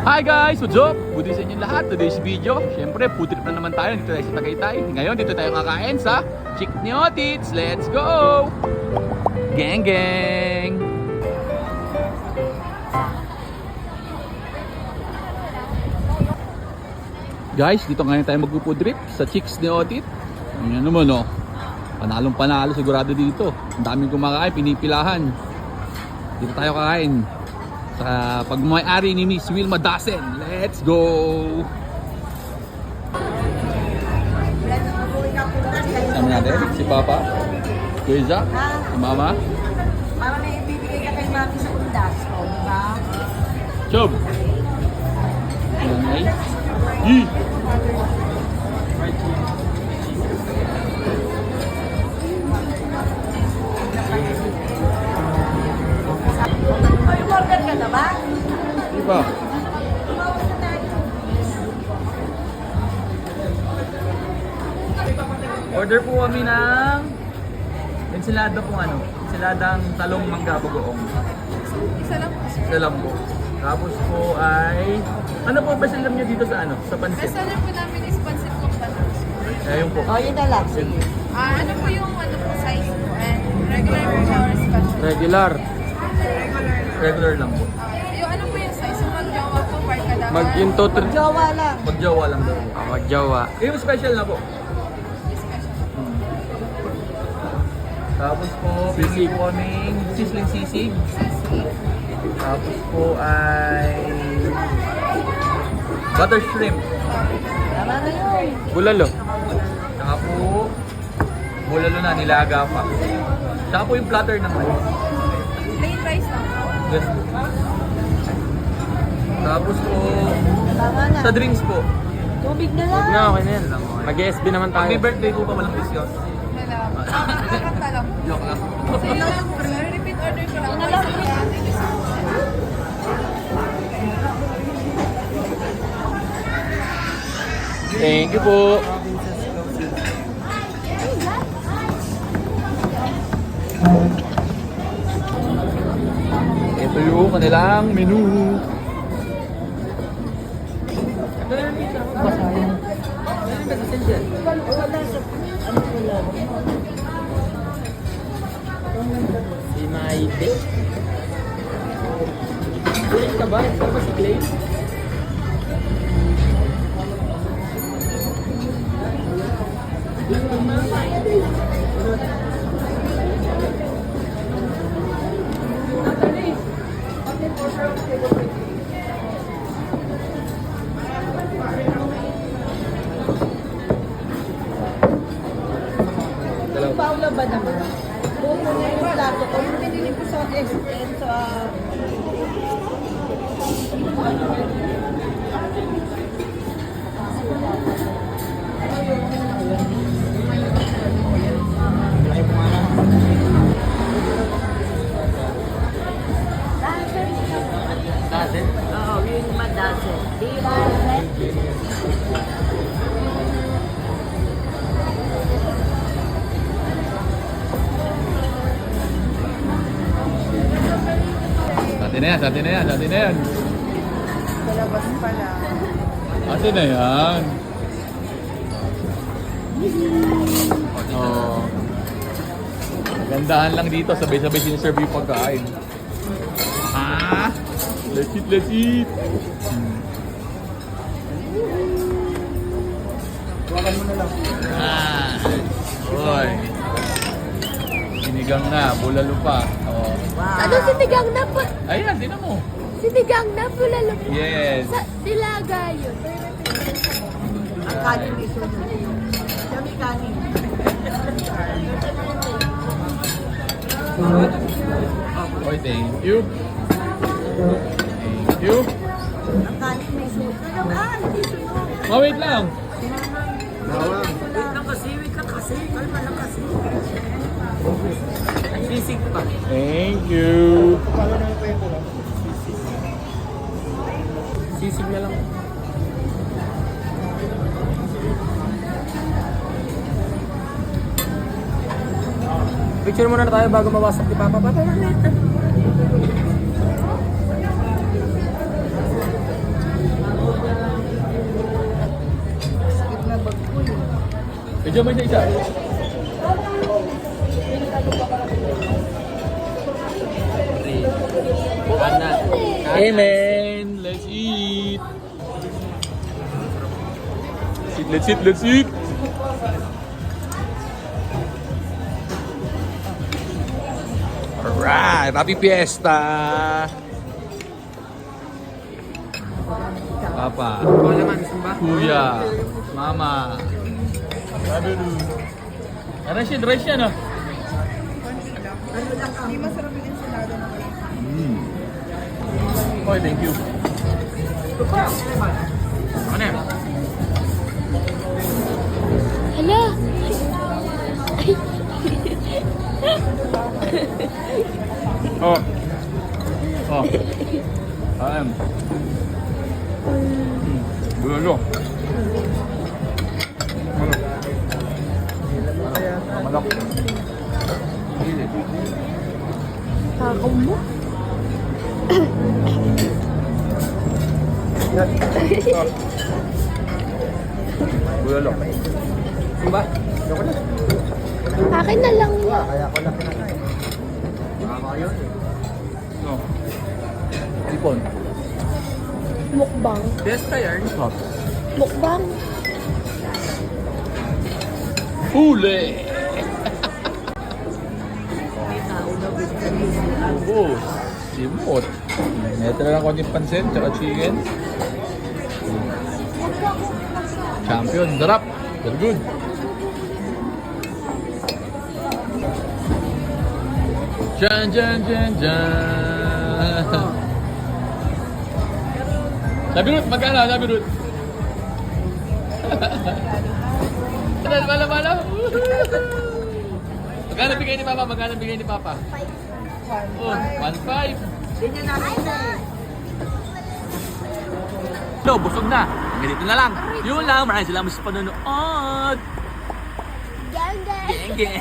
Hi guys! What's up? Good day sa inyo lahat. Today's video, syempre, food trip na naman tayo. Dito tayo sa Tagaytay. Ngayon, dito tayo kakain sa Chicks ni Otits. Let's go! Gang gang! Guys, dito ngayon tayo mag-food trip sa Chicks ni Otit. Ayan naman oh. Panalong panalo sigurado dito. Ang daming kumakain, pinipilahan. Dito tayo kakain sa pagmamay-ari ni Miss Wilma Dasen. Let's go! Sama natin si Papa, Kuya Zach, si Mama. Mama, may ibibigay ka kay Mami sa undas ko, di ba? Chob! Nanay. Yee! Ay, order ka na ba? Diba? Tumawag na tayo. Order po kami ng ensilada po ensiladang talong mangga bagoong. Isa lang. Isa lang po. Tapos po ay ano po ba alam niyo dito sa sa pansit? Bestseller po namin is pancit con patos. Ayun po. Oh, yun na lang. Sige. Ano po yung size po? And regular po siya or special? Regular. Regular. Regular lang po. Yung ano po yung size? Yung magjawa po, barkada. Yung total Jowa lang. magjawa lang daw. Magjawa. Yung special na po. Tapos po, bili po kaming sizzling sisig. Tapos po ay butter shrimp. Tama na yun. Bulalo. Saka po, bulalo na, nilaga pa. Saka po yung platter naman. Plain rice lang po. Yes. Tapos po, Tama na. sa drinks po. Tubig na lang. Huwag na, okay na yan. Mag-SB naman Pag tayo. may birthday po pa, walang discount. Wala. Kakanta lang. Joke lang. So yung repeat order ko lang. Isa lang. Thank you so much. Thank you po. Ito yung kanilang menu. Si Maite. Ulit ka ba? Ito ba si Clay? Paula ba naman? Buo mo na yung plato ko. Yung binili ko sa SM sa... Dasen? Oo, yung madasin. Sa atin na yan, sa atin na yan, sa atin na yan. Palabas pala. Atin na yan. Oh. Gandahan lang dito, sabay-sabay sinaserve yung pagkain. Ah! Let's eat, let's eat! Huwakan mo na lang. Ah! Oy! Sinigang na, bulalo pa. Oh. Ano sinigang na po? Ayan, tinan mo. Sinigang na po lalo. Yes. Sa nilaga yun. Ang kanin ito. Dami kanin. Okay, thank you. Thank you. Ang kanin may suot. Hindi suot. Oh, wait lang. Wait lang kasi, wait lang kasi. Kalma lang kasi. Sisig pa. Thank you. Sisig na lang. Picture muna na tayo bago mawasap ni Papa. Papa, Medyo may isa. Amen. Let's eat. Let's eat. Let's eat. Alright, happy fiesta. Papa, Ikaw naman, gusto mo ba? Kuya, Mama. Rice yan, ah. Hindi masarap yung ensalada na kayo. Okay, thank you. Ano yan? Hala! Oh. Oh. Bulalo. Manok. Takaw mo? Bulalo. Gusto mo ba? Ayoko na. Akin na lang yan. Kaya ako lang kinakain. Nakakayo. No. Ipon. Mukbang. Besta yan. Hot. Mukbang. Huli! Oh, simot. Meto na lang konting pansit, tsaka chicken. Champion, darap. Very good. Jan, jan, jan, jan. Sabi Ruth, magkano? Sabi Ruth. Mala. Magkano bigay ni Papa? Magkano bigay ni Papa? 1. Oh, 1.5. Ganyan namin na eh. No, busog na. Ganito na lang. Yun lang. Maraming salamat sa panonood. Gang, gang. Geng, geng.